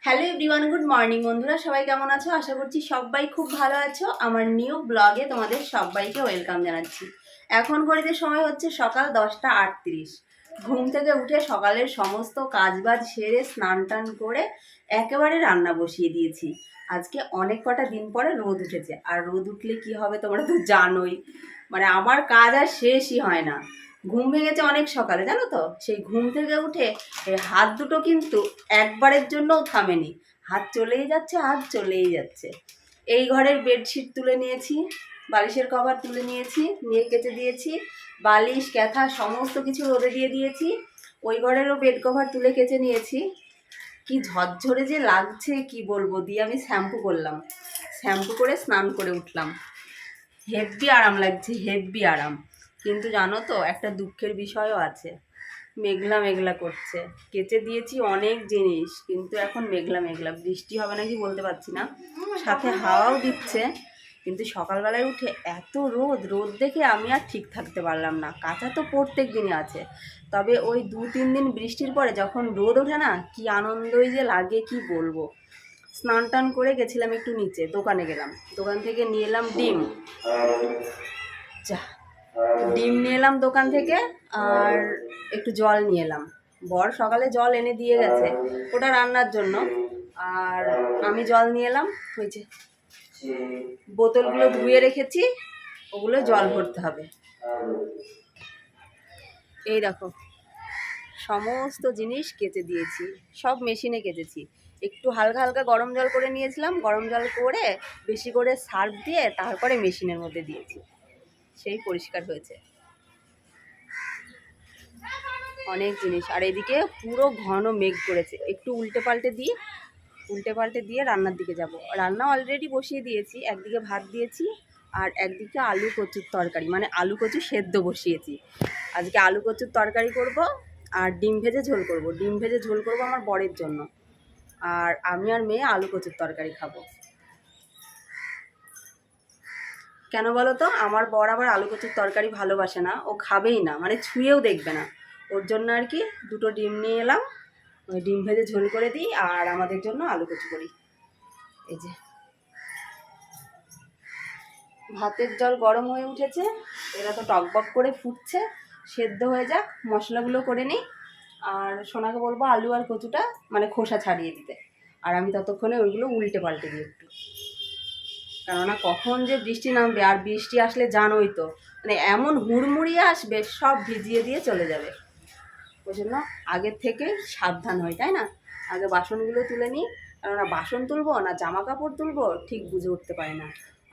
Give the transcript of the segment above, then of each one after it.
Hello everyone, good morning বন্ধুরা, সবাই কেমন আছো? আশা করছি সবাই খুব ভালো আছো। আমার নিউ ব্লগে তোমাদের সবাইকে ওয়েলকাম জানাচ্ছি। এখন ঘড়িতে সময় হচ্ছে সকাল 10টা 38। ঘুম থেকে উঠে সকালের সমস্ত কাজবাজ সেরে স্নান টান করে একেবারে রান্না বসিয়ে দিয়েছি। আজকে অনেক কটা দিন পরে রোদ উঠেছে, আর রোদ উঠলে কি হবে তোমরা তো জানোই, মানে আমার কাজ আর শেষই হয় না। ঘুম ভেঙেছে অনেক সকালে, জানো তো। সেই ঘুম থেকে উঠে এই হাত দুটো কিন্তু একবারের জন্যও থামেনি, হাত চলেই যাচ্ছে, হাত চলেই যাচ্ছে। এই ঘরের বেডশিট তুলে নিয়েছি, বালিশের কভার তুলে নিয়েছি, নিয়ে কেচে দিয়েছি, বালিশ ক্যাথা সমস্ত কিছু রোদে দিয়ে দিয়েছি। ওই ঘরেরও বেড কভার তুলে কেচে নিয়েছি। কি ঝরঝরে যে লাগছে কি বলবো, দিয়ে আমি শ্যাম্পু করলাম, শ্যাম্পু করে স্নান করে উঠলাম। হেব্বি আরাম লাগছে, হেব্বি আরাম। কিন্তু জানো তো, একটা দুঃখের বিষয়ও আছে। মেঘলা মেঘলা করছে। কেচে দিয়েছি অনেক জিনিস, কিন্তু এখন মেঘলা মেঘলা, বৃষ্টি হবে নাকি বলতে পারছি না। সাথে হাওয়াও দিচ্ছে, কিন্তু সকালবেলায় উঠে এত রোদ, রোদ দেখে আমি আর ঠিক থাকতে পারলাম না। কাঁচা তো প্রত্যেক দিনই আছে, তবে ওই 2-3 দিন বৃষ্টির পরে যখন রোদ ওঠে না, কি আনন্দই যে লাগে কি বলবো। স্নান টান করে গেছিলাম একটু নিচে, দোকানে গেলাম, দোকান থেকে নিয়ে এলাম ডিম। যা, ডিম নিয়ে এলাম দোকান থেকে, আর একটু জল নিয়ে এলাম। বর সকালে জল এনে দিয়ে গেছে, ওটা রান্নার জন্য। আর আমি জল নিয়ে এলাম, হয়েছে। বোতলগুলো ধুয়ে রেখেছি, ওগুলো জল ভরতে হবে। এই দেখো, সমস্ত জিনিস কেচে দিয়েছি, সব মেশিনে কেচেছি। একটু হালকা হালকা গরম জল করে নিয়েছিলাম, গরম জল করে বেশি করে সার্ফ দিয়ে তারপরে মেশিনের মধ্যে দিয়েছি, সেই পরিষ্কার হয়েছে অনেক জিনিস। আর এদিকে পুরো ঘন মেঘ করেছে, একটু উল্টে পাল্টে দিয়ে রান্নার দিকে যাব। রান্না অলরেডি বসিয়ে দিয়েছি, একদিকে ভাত দিয়েছি আর একদিকে আলু কচুর তরকারি, মানে আলু কচু সেদ্ধ বসিয়েছি। আজকে আলু কচুর তরকারি করব, আর ডিম ভেজে ঝোল করব। ডিম ভেজে ঝোল করব আমার বরের জন্য, আর আমি আর মেয়ে আলু কচুর তরকারি খাবো। কেন বলো তো, আমার বর আবার আলু কচুর তরকারি ভালোবাসে না, ও খাবেই না, মানে ছুঁয়েও দেখবে না। ওর জন্য আর কি দুটো ডিম নিয়ে এলাম, ওই ডিম ভেজে ঝোল করে দিই, আর আমাদের জন্য আলু কচু করি। এই যে ভাতের জল গরম হয়ে উঠেছে, এরা তো টকবক করে ফুটছে, সেদ্ধ হয়ে যাক, মশলাগুলো করে নিই। আর সোনাকে বলবো আলু আর কচুটা মানে খোসা ছাড়িয়ে দিতে, আর আমি ততক্ষণে ওইগুলো উল্টে পাল্টে দিই একটু। কেননা কখন যে বৃষ্টি নামবে, আর বৃষ্টি আসলে জানোই তো, মানে এমন হুড়মুড়িয়ে আসবে, সব ভিজিয়ে দিয়ে চলে যাবে। ওই জন্য আগের থেকে সাবধান হই, তাই না? আগে বাসনগুলো তুলে নিই, কেননা বাসন তুলবো না জামা কাপড় তুলবো ঠিক বুঝে উঠতে পারি না।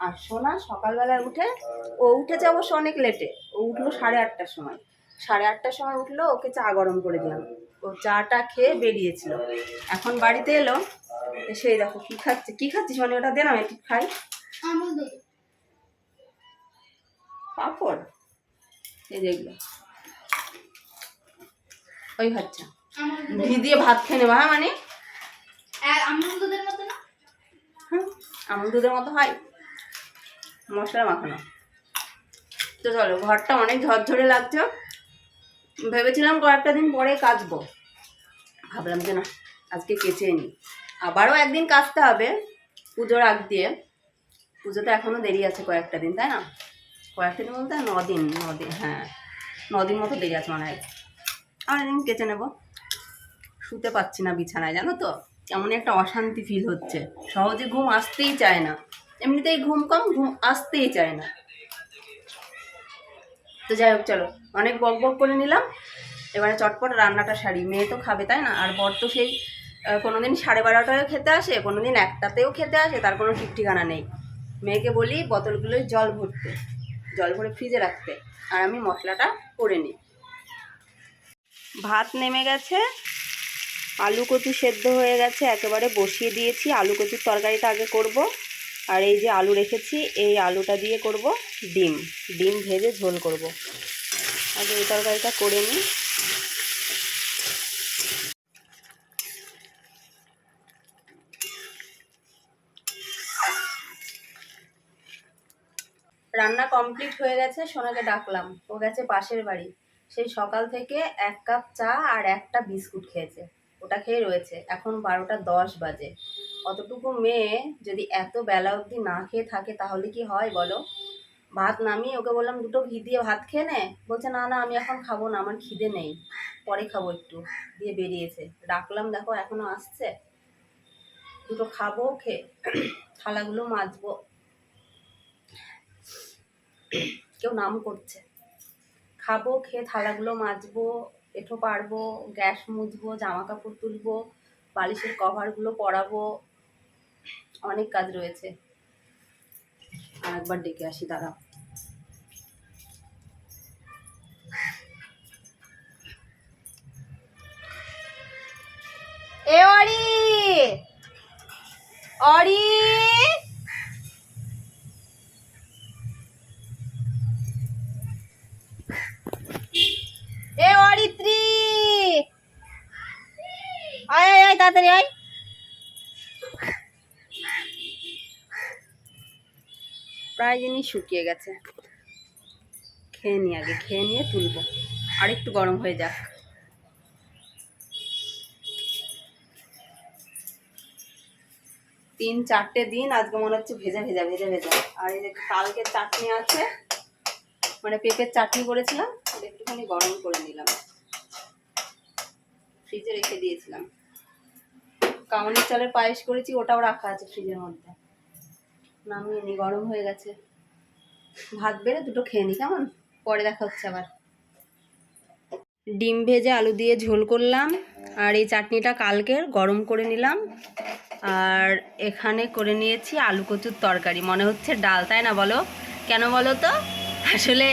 আর সোনা সকালবেলায় উঠে, ও উঠেছে অবশ্য অনেক লেটে, ও উঠলো 8:30টার সময়। 8:30টার সময় উঠলো, ওকে চা গরম করে দিলাম, ও চাটা খেয়ে বেরিয়েছিল। এখন বাড়িতে এলো, সেই দেখো কী খাচ্ছে। কী খাচ্ছিস মানে? ওটা দে না, একটু খাই। পাঁপড়, এই যেগুলো ওই খাচ্ছে, ঘি দিয়ে ভাত খেয়ে নেবা। হ্যাঁ, মানে আমুল দুধের মতো না? আমুল দুধের মতো হয়, মশলা মাখানো। তো চলো, ঘরটা অনেক ঝরঝরে লাগছে, ভেবেছিলাম কয়েকটা দিন পরে কাচবো, ভাবলাম যে না, আজকে কেচে নিই। আবারও একদিন কাচতে হবে পুজোর আগ দিয়ে। পুজো তো এখনও দেরি আছে কয়েকটা দিন, তাই না? কয়েকটা দিন বলতে 9 দিন, 9 দিন, হ্যাঁ 9 দিন মতো দেরি আছে মনে হয়। আর একদিন কেচে নেবো। শুতে পাচ্ছি না বিছানায়, জানো তো, কেমন একটা অশান্তি ফিল হচ্ছে, সহজে ঘুম আসতেই চায় না। এমনিতেই ঘুম কম, ঘুম আসতেই চায় না। তো যাই হোক, চলো, অনেক বক বক করে নিলাম, এবারে চটপট রান্নাটা সারি। মেয়ে তো খাবে, তাই না? আর বর তো সেই কোনোদিন 12:30টায়ও খেতে আসে, কোনোদিন 1টাতেও খেতে আসে, তার কোনো ঠিক ঠিকানা নেই। মেয়েকে বলি বোতলগুলোয় জল ভরতে, জল ভরে ফ্রিজে রাখতে, আর আমি মশলাটা করে নিই। ভাত নেমে গেছে, আলু কচু সেদ্ধ হয়ে গেছে, একেবারে বসিয়ে দিয়েছি। আলু কচুর তরকারিটা আগে করব, আর এই যে আলু রেখেছি, এই আলুটা দিয়ে করব ডিম, ডিম ভেজে ঝোল করব। আগে এই তরকারিটা করে নিই। রান্না কমপ্লিট হয়ে গেছে, সোনাকে ডাকলাম, ও গেছে পাশের বাড়ি। সেই সকাল থেকে 1 কাপ চা আর একটা বিস্কুট খেয়েছে। ওটা খেয়ে রয়েছে। এখন 12টা 10 বাজে। অতটুকু মেয়ে যদি এত বেলা অবধি না খেয়ে থাকে তাহলে কি হয় বলো? ভাত নামিয়ে ওকে বললাম দুটো ঘি দিয়ে ভাত খেয়ে নে, বলছে না না আমি এখন খাবো না, আমার খিদে নেই, পরে খাবো একটু, দিয়ে বেরিয়েছে। ডাকলাম, দেখো এখনো আসছে। দুটো খাবো, খেয়ে থালাগুলো মাজবো। কেউ নাম করছে। খাবো, খেয়ে থালাগুলো মাজবো, এঁঠো পারবো, গ্যাস মুছবো, জামা কাপড় তুলবো, বালিশের কভারগুলো পরাবো, অনেক কাজ রয়েছে। আর একবার ডেকে আসি, দাঁড়াও। এ অরি, অরি, এ অরিত্রী, আয় আয় আয়, তাড়াতাড়ি আয়। প্রায় জিনিস শুকিয়ে গেছে, খেয়ে নি, আগে খেয়ে নিয়ে তুলবো, আর একটু গরম হয়ে যাক। 3-4টে দিন আজকে মনে হচ্ছে ভেজা ভেজা ভেজা ভেজা। আর এই যে কালকের চাটনি আছে, মানে পেঁপের চাটনি করেছিলাম, একটুখানি গরম করে নিলাম, ফ্রিজে রেখে দিয়েছিলাম। কাউনির চালের পায়েস করেছি, ওটাও রাখা আছে ফ্রিজের মধ্যে, নামিয়ে নি, গরম হয়ে গেছে। ভাত বেড়ে দুটো খেয়ে নি, কেমন? পরে দেখা হচ্ছে আবার। ডিম ভেজে আলু দিয়ে ঝোল করলাম, আর এই চাটনিটা কালকের গরম করে নিলাম। আর এখানে করে নিয়েছি আলু কচুর তরকারি, মনে হচ্ছে ডাল, তাই না বলো? কেন বলো তো? আসলে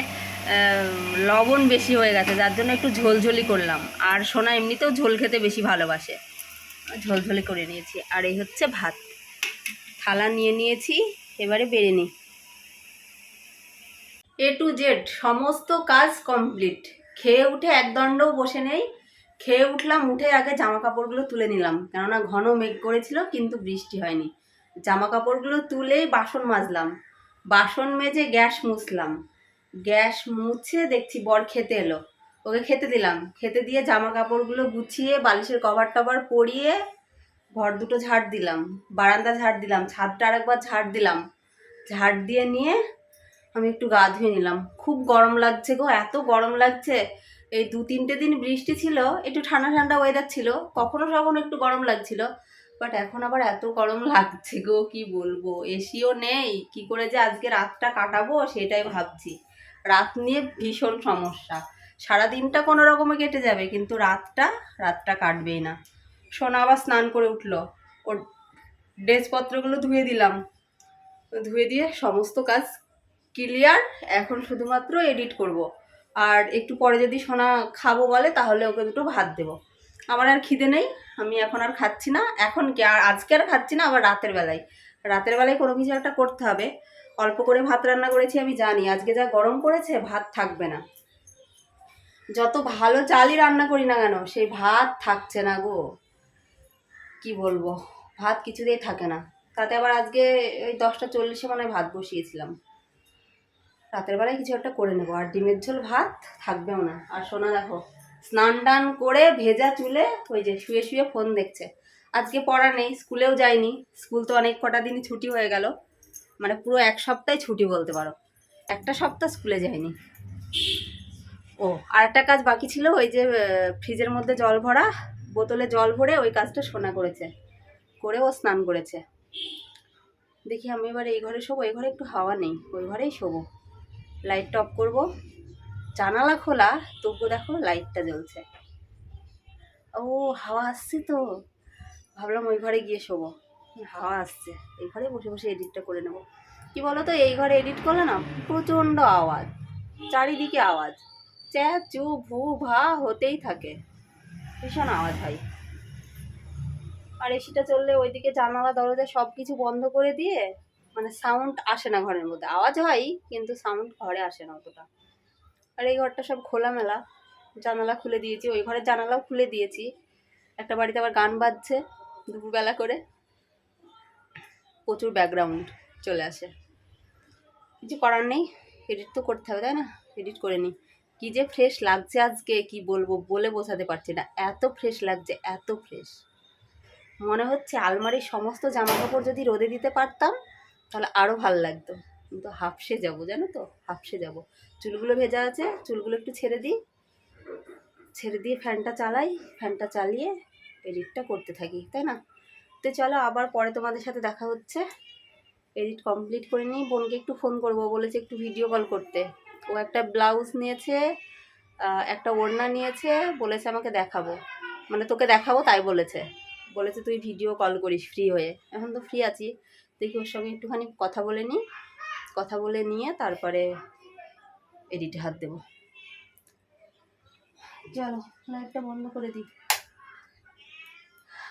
লবণ বেশি হয়ে গেছে, যার জন্য একটু ঝোলঝোলি করলাম। আর সোনা এমনিতেও ঝোল খেতে বেশি ভালোবাসে, ঝোলঝোলি করে নিয়েছি। আর এই হচ্ছে ভাত, থালা নিয়ে নিয়েছি, এবারে বেড়ে নিই। A to Z সমস্ত কাজ কমপ্লিট। খেয়ে উঠে একদণ্ডও বসে নেই। খেয়ে উঠলাম, উঠে আগে জামা কাপড়গুলো তুলে নিলাম, কেননা ঘন মেঘ করেছিল কিন্তু বৃষ্টি হয়নি। জামা কাপড়গুলো তুলেই বাসন মাজলাম, বাসন মেজে গ্যাস মুছলাম, গ্যাস মুছে দেখছি বর খেতে এলো, ওকে খেতে দিলাম, খেতে দিয়ে জামা কাপড়গুলো গুছিয়ে বালিশের কভার টভার পরিয়ে ঘর দুটো ঝাড় দিলাম, বারান্দা ঝাড় দিলাম, ছাদটা আরেকবার ঝাড় দিলাম। ঝাড় দিয়ে নিয়ে আমি একটু গা ধুয়ে নিলাম। খুব গরম লাগছে গো, এত গরম লাগছে। এই 2-3টে দিন বৃষ্টি ছিল, একটু ঠান্ডা ঠান্ডা ওয়েদার ছিল, কখনো কখনো একটু গরম লাগছিল, বাট এখন আবার এত গরম লাগছে গো, কি বলবো। এসিও নেই, কি করে যে আজকে রাতটা কাটাবো সেটাই ভাবছি। রাত নিয়ে ভীষণ সমস্যা। সারাদিনটা কোনো রকমে কেটে যাবে, কিন্তু রাতটা কাটবেই না। সোনা আবার স্নান করে উঠলো, ওর ড্রেসপত্রগুলো ধুয়ে দিলাম, ধুয়ে দিয়ে সমস্ত কাজ ক্লিয়ার। এখন শুধুমাত্র এডিট করব। আর একটু পরে যদি সোনা খাবো বলে তাহলে ওকে দুটো ভাত দেবো। আমার আর খিদে নেই, আমি এখন আর খাচ্ছি না। এখন কি আর আজকে আর খাচ্ছি না, আবার রাতের বেলায় কোনো কিছু একটা করতে হবে। অল্প করে ভাত রান্না করেছি, আমি জানি আজকে যা গরম পড়েছে ভাত থাকবে না। যত ভালো চালই রান্না করি না কেন, সেই ভাত থাকছে না গো, কি বলবো। ভাত কিছুতেই থাকে না। তাতে আবার আজকে ওই 10টা 40-এ মনে হয় ভাত বসিয়েছিলাম। রাতের বেলায় কিছু একটা করে নেবো। আর ডিমের ঝোল ভাত থাকবেও না। আর সোনা দেখো স্নান টান করে ভেজা চুলে ওই যে শুয়ে শুয়ে ফোন দেখছে। আজকে পড়া নেই, স্কুলেও যায়নি, স্কুল তো অনেক কটা দিনই ছুটি হয়ে গেল, মানে পুরো 1 সপ্তাহে ছুটি বলতে পারো, একটা সপ্তাহ স্কুলে যায়নি। ও আর একটা কাজ বাকি ছিল, ওই যে ফ্রিজের মধ্যে জল ভরা, বোতলে জল ভরে ওই কাজটা সোনা করেছে, করে ও স্নান করেছে। দেখি আমি এবার এই ঘরে শোবো, এই ঘরে একটু হাওয়া নেই, ওই ঘরেই শোবো। লাইটটা অফ করবো, জানালা খোলা তবু দেখো লাইটটা জ্বলছে। ও হাওয়া আসছে তো, ভাবলাম ওই ঘরে গিয়ে শোবো, হাওয়া আসছে, এই ঘরে বসে বসে এডিটটা করে নেবো। কি বলো তো, এই ঘরে এডিট করলে না প্রচণ্ড আওয়াজ, চারিদিকে আওয়াজ, চ্যা চু ভু ভা হতেই থাকে, ভীষণ আওয়াজ হয়। আর এসিটা চললে ওইদিকে জানালা দরজা সব কিছু বন্ধ করে দিয়ে মানে সাউন্ড আসে না ঘরের মধ্যে, আওয়াজ হয় কিন্তু সাউন্ড ঘরে আসে না অতটা। আর এই ঘরটা সব খোলামেলা, জানালা খুলে দিয়েছি, ওই ঘরের জানালাও খুলে দিয়েছি। একটা বাড়িতে আবার গান বাজছে দুপুরবেলা করে, প্রচুর ব্যাকগ্রাউন্ড চলে আসে। কিছু করার নেই, এডিট তো করতে হবে তাই না, এডিট করে নিই। কি যে ফ্রেশ লাগছে আজকে, কি বলবো, বলে বোঝাতে পারছি না, এত ফ্রেশ লাগছে, এত ফ্রেশ। মনে হচ্ছে আলমারির সমস্ত জামা কাপড় যদি রোদে দিতে পারতাম তাহলে আরও ভালো লাগতো, কিন্তু হাফসে যাবো, জানো তো, হাফসে যাবো। চুলগুলো ভেজা আছে, চুলগুলো একটু ছেড়ে দিই, ছেড়ে দিয়ে ফ্যানটা চালাই, ফ্যানটা চালিয়ে এডিটটা করতে থাকি, তাই না? তো চলো, আবার পরে তোমাদের সাথে দেখা হচ্ছে। এডিট কমপ্লিট করে নিই, বোনকে একটু ফোন করবো, বলেছে একটু ভিডিও কল করতে। ও একটা ব্লাউজ নিয়েছে, একটা ওড়না নিয়েছে, বলেছে আমাকে দেখাবো, মানে তোকে দেখাবো তাই বলেছে। বলেছে তুই ভিডিও কল করিস ফ্রি হয়ে। এখন তো ফ্রি আছি, দেখি ওর সঙ্গে একটুখানি কথা বলে নিই, কথা বলে নিয়ে তারপরে এডিটে হাত দেবো। চলো লাইটটা বন্ধ করে দিই,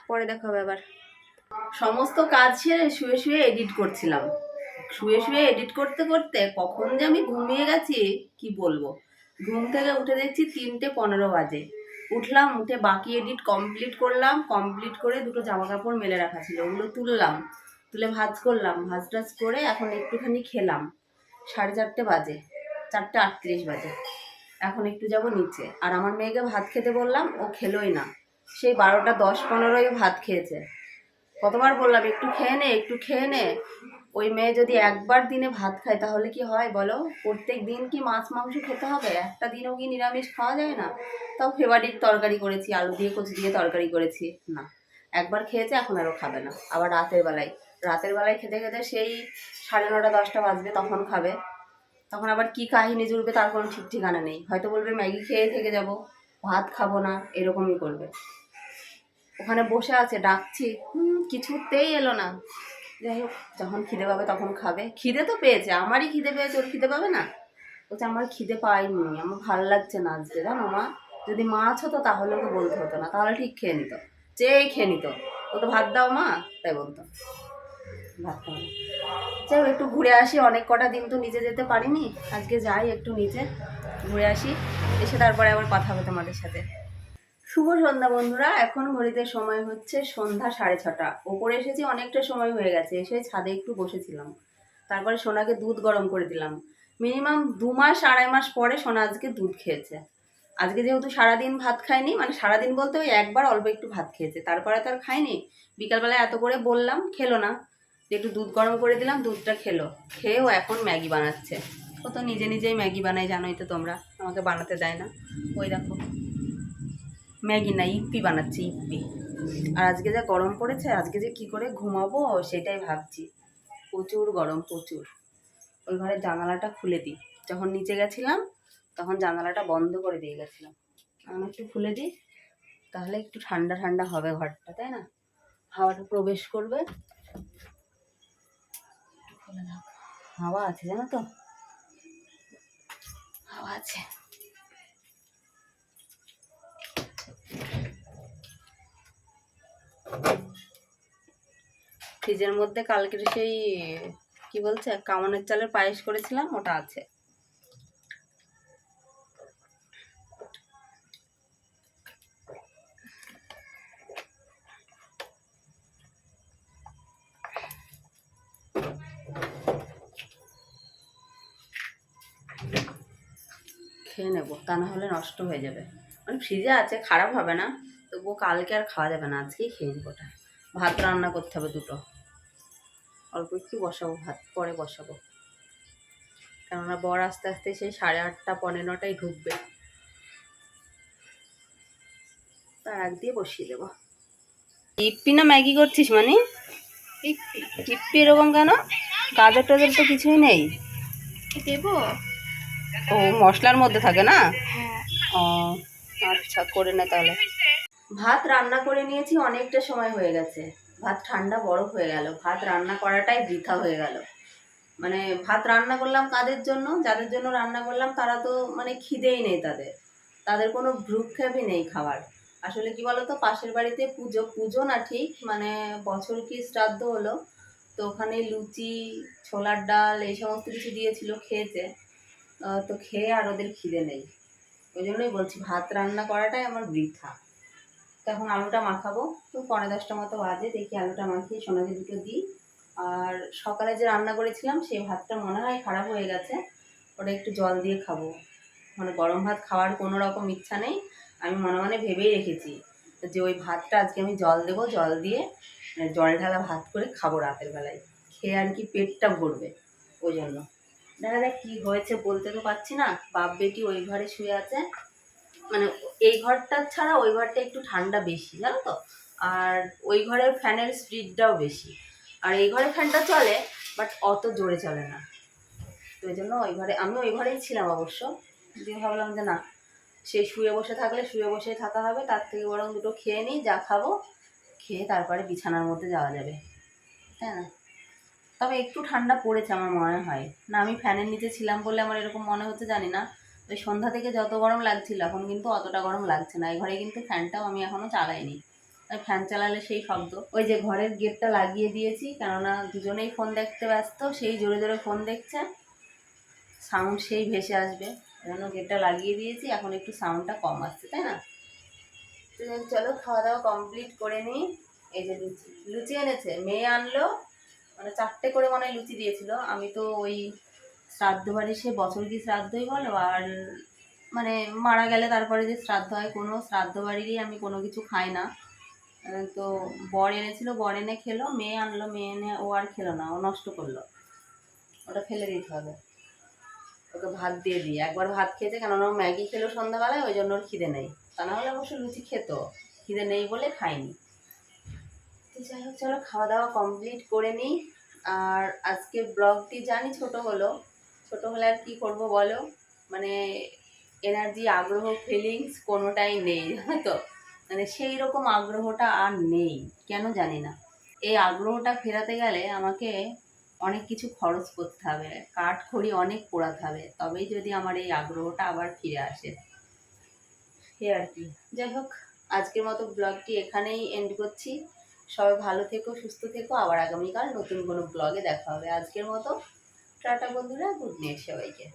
পরে দেখা হবে আবার। সমস্ত কাজ সেরে শুয়ে শুয়ে এডিট করছিলাম, শুয়ে শুয়ে এডিট করতে করতে কখন যে আমি ঘুমিয়ে গেছি কি বলবো। ঘুম থেকে উঠে দেখছি 3:15 বাজে। উঠলাম, উঠে বাকি এডিট কমপ্লিট করলাম, কমপ্লিট করে দুটো জামা কাপড় মেলে রাখা ছিল ওগুলো তুললাম, তুলে ভাঁজ করলাম, ভাঁজ টাজ করে এখন একটুখানি খেলাম। 4:30 বাজে, 4:38 বাজে। এখন একটু যাব নিচে, আর আমার মেয়েকে ভাত খেতে বললাম, ও খেলোই না। সেই 12:10-15 ভাত খেয়েছে। কতবার বললাম একটু খেয়ে নে, একটু খেয়ে নে। ওই মেয়ে যদি একবার দিনে ভাত খায় তাহলে কি হয় বলো? প্রত্যেক দিন কি মাছ মাংস খেতে হবে? একটা দিনও কি নিরামিষ খাওয়া যায় না? তাও ফেভারিট তরকারি করেছি, আলু দিয়ে কচু দিয়ে তরকারি করেছি, না, একবার খেয়েছে, এখন আরও খাবে না। আবার রাতের বেলায় খেতে খেতে সেই 9:30-10টা বাজবে, তখন খাবে। তখন আবার কি কাহিনী জুড়বে তার কোনো ঠিক ঠিকানা নেই। হয়তো বলবে ম্যাগি খেয়ে থেকে যাব, ভাত খাবো না, এরকমই করবে। ওখানে বসে আছে, ডাকছি, কিছুতেই এলো না। যাই হোক, যখন খিদে পাবে তখন খাবে। খিদে তো পেয়েছে, আমারই খিদে পেয়েছে, ওর খিদে পাবে না? বলছে আমার খিদে পাইনি, আমার ভালো লাগছে না আজকে, জানো মা, যদি মাছ হতো তাহলে ওকে বলতে হতো না, তাহলে ঠিক খেয়ে নিত, চেয়েই খেয়ে নিত। ও তো ভাত দাও মা, তাই বলতো, ভাত খাবে। যাই হোক, একটু ঘুরে আসি, অনেক কটা দিন তো নিচে যেতে পারিনি, আজকে যাই একটু নিচে ঘুরে আসি, এসে তারপরে আবার কথা হবে তোমাদের সাথে। শুভ সন্ধ্যা বন্ধুরা, এখন ঘড়িতে সময় হচ্ছে সন্ধ্যা 6:30। ওপরে এসেছি, অনেকটা সময় হয়ে গেছে, এসে ছাদে একটু বসেছিলাম, তারপরে সোনাকে দুধ গরম করে দিলাম। মিনিমাম 2 মাস 2.5 মাস পরে সোনা আজকে দুধ খেয়েছে। আজকে যেহেতু সারাদিন ভাত খায়নি, মানে সারাদিন বলতে ওই একবার অল্প একটু ভাত খেয়েছে, তারপরে তো আর খায়নি। বিকালবেলায় এত করে বললাম, খেলো না, একটু দুধ গরম করে দিলাম, দুধটা খেলো, খেয়েও এখন ম্যাগি বানাচ্ছে। ও তো নিজে নিজেই ম্যাগি বানায়, জানোই তো তোমরা, আমাকে বানাতে দেয় না। ওই দেখো, ম্যাগি না, ইপ্পি বানাচ্ছি, ইপ্পি। আর আজকে যা গরম পড়েছে, আজকে যে কি করে ঘুমাবো সেটাই ভাবছি, প্রচুর গরম, প্রচুর। ওই ঘরের জানালাটা খুলে দিই, যখন নিচে গেছিলাম তখন জানালাটা বন্ধ করে দিয়ে গেছিলাম, আমি একটু খুলে দিই, তাহলে একটু ঠান্ডা ঠান্ডা হবে ঘরটা, তাই না? হাওয়াটা প্রবেশ করবে, একটু খুলে দাও। হাওয়া আছে, জানো তো, হাওয়া আছে। ফ্রিজের মধ্যে কালকের সেই কি বলছে কামনের চালের পায়েস করেছিলাম, ওটা আছে। খেয়ে নেবো, তা না হলে নষ্ট হয়ে যাবে। মানে ফ্রিজে আছে, খারাপ হবে না, তবুও কালকে আর খাওয়া যাবে না, আজকেই খেয়ে নেবো ওটা। ভাত রান্না করতে হবে দুটো, অল্প একটু বসাবো ভাত, পরে বসাবো, কেননা বর আস্তে আস্তে সেই 8:30 9:15টাই ঢুকবে, তার আগ দিয়ে বসিয়ে দেবো। ইপ্পি না ম্যাগি করছিস মানে? ইপ্পি এরকম কেন? গাজর টাজর তো কিছুই নেই। দেবো? ও মশলার মধ্যে থাকে না? ও আচ্ছা, করে নে তাহলে। ভাত রান্না করে নিয়েছি, অনেকটা সময় হয়ে গেছে, ভাত ঠান্ডা বরফ হয়ে গেল, ভাত রান্না করাটাই বৃথা হয়ে গেল। মানে ভাত রান্না করলাম কাদের জন্য, যাদের জন্য রান্না করলাম তারা তো মানে খিদেই নেই তাদের, তাদের কোনো ভ্রুক্ষেপই নেই খাবার। আসলে কি বলতো, পাশের বাড়িতে পুজো, পুজো না ঠিক, মানে বছর কি শ্রাদ্ধ হলো, তো ওখানে লুচি, ছোলার ডাল এই সমস্ত কিছু দিয়েছিল, খেয়েছে। তো খেয়ে আর ওদের খিদে নেই, ওই জন্যই বলছি ভাত রান্না করাটাই আমার বৃথা। তো এখন আলুটা মাখাবো, তো 9:45 মতো বাজে, দেখি আলুটা মাখিয়ে সোনাকে দুটো দিই। আর সকালে যে রান্না করেছিলাম সেই ভাতটা মনে হয় খারাপ হয়ে গেছে, ওটা একটু জল দিয়ে খাবো, মানে গরম ভাত খাওয়ার কোনো রকম ইচ্ছা নেই। আমি মনে মনে ভেবেই রেখেছি যে ওই ভাতটা আজকে আমি জল দেবো, জল দিয়ে জল ঢালা ভাত করে খাবো রাতের বেলায়, খেয়ে আর কি পেটটা ভরবে। ওই জন্য দেখা যাক কী হয়েছে, বলতে তো পারছি না। বাপ বেটি ওই ঘরে শুয়ে আছে, মানে এই ঘরটা ছাড়া ওই ঘরটা একটু ঠান্ডা বেশি জানো তো, আর ওই ঘরের ফ্যানের স্পিডটাও বেশি, আর এই ঘরে ফ্যানটা চলে বাট অত জোরে চলে না। তো ওই জন্য ওই ঘরে, আমি ওই ঘরেই ছিলাম অবশ্য, দিয়ে ভাবলাম যে না, সেই শুয়ে বসে থাকলে শুয়ে বসেই থাকা হবে, তার থেকে বরং দুটো খেয়ে নিই, যা খাবো খেয়ে তারপরে বিছানার মধ্যে যাওয়া যাবে, তাই না? তবে একটু ঠান্ডা পড়েছে আমার মনে হয়, না আমি ফ্যানের নিচে ছিলাম বলে আমার এরকম মনে হচ্ছে জানি না। ওই সন্ধ্যা থেকে যত গরম লাগছিল এখন কিন্তু অতটা গরম লাগছে না। এই ঘরে কিন্তু ফ্যানটাও আমি এখনও চালাইনি, ওই ফ্যান চালালে সেই শব্দ। ওই যে ঘরের গেটটা লাগিয়ে দিয়েছি, কেননা দুজনেই ফোন দেখতে ব্যস্ত, সেই জোরে জোরে ফোন দেখছে, সাউন্ড সেই ভেসে আসবে, এই জন্য গেটটা লাগিয়ে দিয়েছি, এখন একটু সাউন্ডটা কম আসছে, তাই না? তো চলো খাওয়া দাওয়া কমপ্লিট করে নিই। এই যে লুচি লুচি এনেছে, মেয়ে আনলো, মানে 4টে করে মনে হয় লুচি দিয়েছিল। আমি তো ওই শ্রাদ্ধ বাড়ি, সে বছর কি শ্রাদ্ধই বলো আর মানে মারা গেলে তারপরে যে শ্রাদ্ধ হয়, কোনো শ্রাদ্ধ বাড়িরই আমি কোনো কিছু খাই না। তো বর এনেছিল, বর এনে খেলো, মেয়ে আনলো, মেয়ে এনে ও আর খেলো না, ও নষ্ট করলো, ওটা ফেলে দিতে হবে। ওকে ভাত দিয়ে দিই, একবার ভাত খেয়েছে, কেননা ও ম্যাগি খেলো সন্ধ্যাবেলায়, ওই জন্য ওর খিদে নেই। তা না হলে অবশ্য লুচি খেত, খিদে নেই বলে খাইনি। তো যাই হোক চলো খাওয়া দাওয়া কমপ্লিট করে নিই। আর আজকে ব্লগটি জানি ছোট হলো, ছোট হলে আর কী করবো বলো, মানে এনার্জি, আগ্রহ, ফিলিংস কোনোটাই নেই জানো তো, মানে সেই রকম আগ্রহটা আর নেই, কেন জানি না। এই আগ্রহটা ফেরাতে গেলে আমাকে অনেক কিছু খরচ করতে হবে, কাঠখড়ি অনেক পোড়াতে হবে, তবেই যদি আমার এই আগ্রহটা আবার ফিরে আসে। সে আর কি, যাই হোক আজকের মতো ব্লগটি এখানেই এন্ড করছি। সবাই ভালো থেকো, সুস্থ থেকো, আবার আগামীকাল নতুন কোনো ব্লগে দেখা হবে। আজকের মতো টাটা বন্ধুরা, গুড নাইট সবাইকে।